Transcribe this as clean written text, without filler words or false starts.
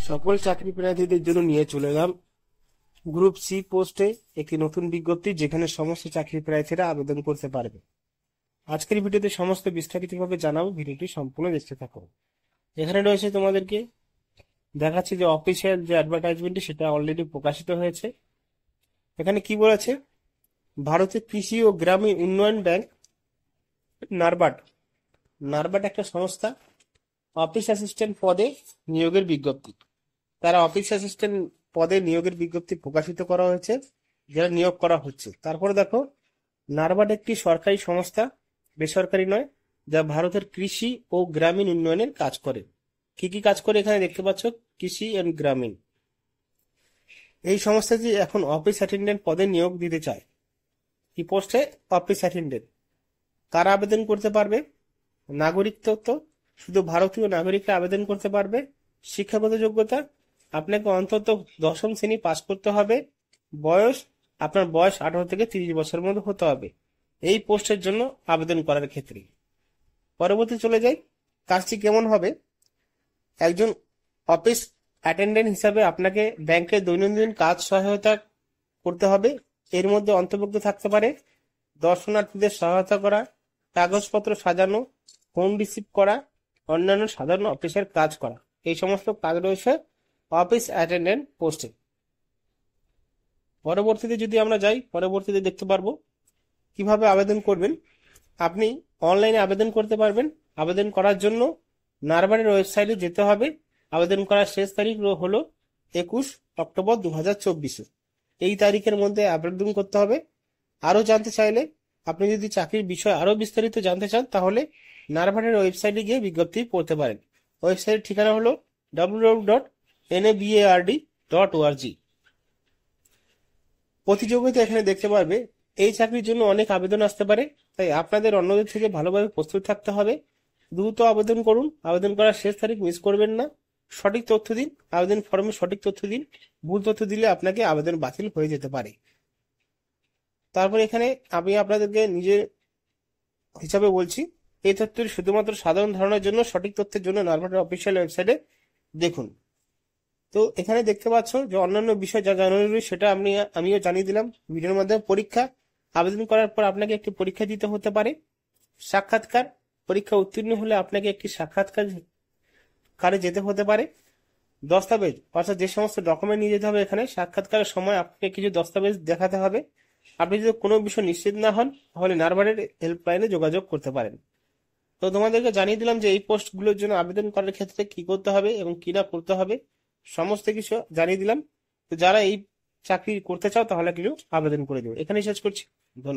সকল চাকরি প্রার্থীদের জন্য নিয়ে চলে এলাম গ্রুপ সি পোস্টে একটি নতুন বিজ্ঞপ্তি, যেখানে সমস্ত চাকরি প্রার্থীরা আবেদন করতে পারবে। আজকের ভিডিওতে সমস্ত বিস্তারিতভাবে জানাবো, ভিডিওটি সম্পূর্ণ দেখতে থাকো। এখানে রয়েছে তোমাদেরকে দেখাচ্ছি যে অফিসিয়াল যে অ্যাডভার্টাইজমেন্টটি সেটা অলরেডি প্রকাশিত হয়েছে। এখানে কি বলেছে, ভারতের কৃষি ও গ্রামীণ উন্নয়ন ব্যাংক নারবার্ড একটা সংস্থা অফিস অ্যাসিস্ট্যান্ট পদে নিয়োগের বিজ্ঞপ্তি। তারা অফিস অ্যাসিস্ট্যান্ট পদে নিয়োগের বিজ্ঞপ্তি প্রকাশিত করা হয়েছে, যারা নিয়োগ করা হচ্ছে। তারপরে দেখো, নারবার্ড একটি সরকারি সংস্থা, বেসরকারি নয়, যা ভারতের কৃষি ও গ্রামীণ উন্নয়নের কাজ করে। কি কি কাজ করে এখানে দেখতে পাচ্ছ, কৃষি এন্ড গ্রামীণ। এই সংস্থাটি এখন অফিস অ্যাটেন্ডেন্ট পদে নিয়োগ দিতে চায়। কি পোস্টে? Office attendant. কারা আবেদন করতে পারবে? নাগরিকত্ব, শুধু ভারতীয় নাগরিকরা আবেদন করতে পারবে। শিক্ষাগত যোগ্যতা, আপনাকে অন্তত 10ম শ্রেণী পাস করতে হবে। আপনার বয়স 18 থেকে 30 বছরের মধ্যে হতে হবে এই পোস্টের জন্য আবেদন করার ক্ষেত্রে। পরবর্তী চলে যাই, কাজটি কেমন হবে। একজন অফিস অ্যাটেন্ডেন্ট হিসাবে আপনাকে ব্যাংকের দৈনন্দিন কাজ সহায়তা করতে হবে। এর মধ্যে অন্তর্ভুক্ত থাকতে পারে দর্শনার্থীদের সহায়তা করা, কাগজপত্র সাজানো, ফোন রিসিভ করা, অন্যান্য সাধারণ অফিসের কাজ করা। এই সমস্ত কাজ রয়েছে অফিস অ্যাটেন্ডেন্ট পোস্টে। পরবর্তীতে যদি আমরা যাই, পরবর্তীতে দেখতে পারবো কিভাবে আবেদন করবেন। আপনি অনলাইনে আবেদন করতে পারবেন। আবেদন করার জন্য নারবার্ডের ওয়েবসাইটে যেতে হবে। আবেদন করার শেষ তারিখ হলো 21 অক্টোবর 2024। এই তারিখের মধ্যে আবেদন করতে হবে। আরো জানতে চাইলে, আপনি যদি চাকরির বিষয়ে আরো বিস্তারিত জানতে চান, তাহলে নারবার্ডের ওয়েবসাইটে গিয়ে বিজ্ঞপ্তি পড়তে পারেন। ওয়েবসাইটের ঠিকানা হলো www.nabard.org। প্রতিযোগিতা এখানে দেখতে পারবে। এই চাকরির জন্য অনেক আবেদন আসতে পারে, তাই আপনাদের অন্যদের থেকে ভালোভাবে প্রস্তুত থাকতে হবে। দ্রুত আবেদন করুন। আবেদন করার শেষ তারিখ মিস করবেন না। সঠিক তথ্য দিন, আবেদন ফর্মে সঠিক তথ্য দিন। ভুল তথ্য দিলে আপনাকে আবেদন বাতিল হয়ে যেতে পারে। তারপর এখানে আমি আপনাদেরকে নিজের হিসাবে বলছি, এই তথ্যটি শুধুমাত্র সাধারণ ধারণার জন্য, সঠিক তথ্যের জন্য নারবার্ডের অফিসিয়াল ওয়েবসাইটে দেখুন। তো এখানে দেখতে পাচ্ছ যে অন্যান্য বিষয় যা জানানো সেটা আমিও জানিয়ে দিলাম ভিডিওর মাধ্যমে। পরীক্ষা, আবেদন করার পর আপনাকে একটি পরীক্ষা দিতে হতে পারে। সাক্ষাৎকার, পরীক্ষা উত্তীর্ণ হলে আপনাকে একটি সাক্ষাৎকারে যেতে হতে পারে। দস্তাবেজ, অর্থাৎ যে সমস্ত ডকুমেন্ট নিয়ে যেতে হবে এখানে সাক্ষাৎকারের সময় আপনাকে কিছু দস্তাবেজ দেখাতে হবে। আপনি যদি কোনো বিষয় নিশ্চিত না হন, তাহলে নারবার্ডের হেল্পলাইনে যোগাযোগ করতে পারেন। তো তোমাদেরকে জানিয়ে দিলাম যে এই পোস্টগুলোর জন্য আবেদন করার ক্ষেত্রে কি করতে হবে এবং কি না করতে হবে, সমস্ত কিছু জানিয়ে দিলাম। তো যারা এই চাকরি করতে চাও, তাহলে কিছু আবেদন করে দিও। এখানেই শেষ করছি। ধন্যবাদ।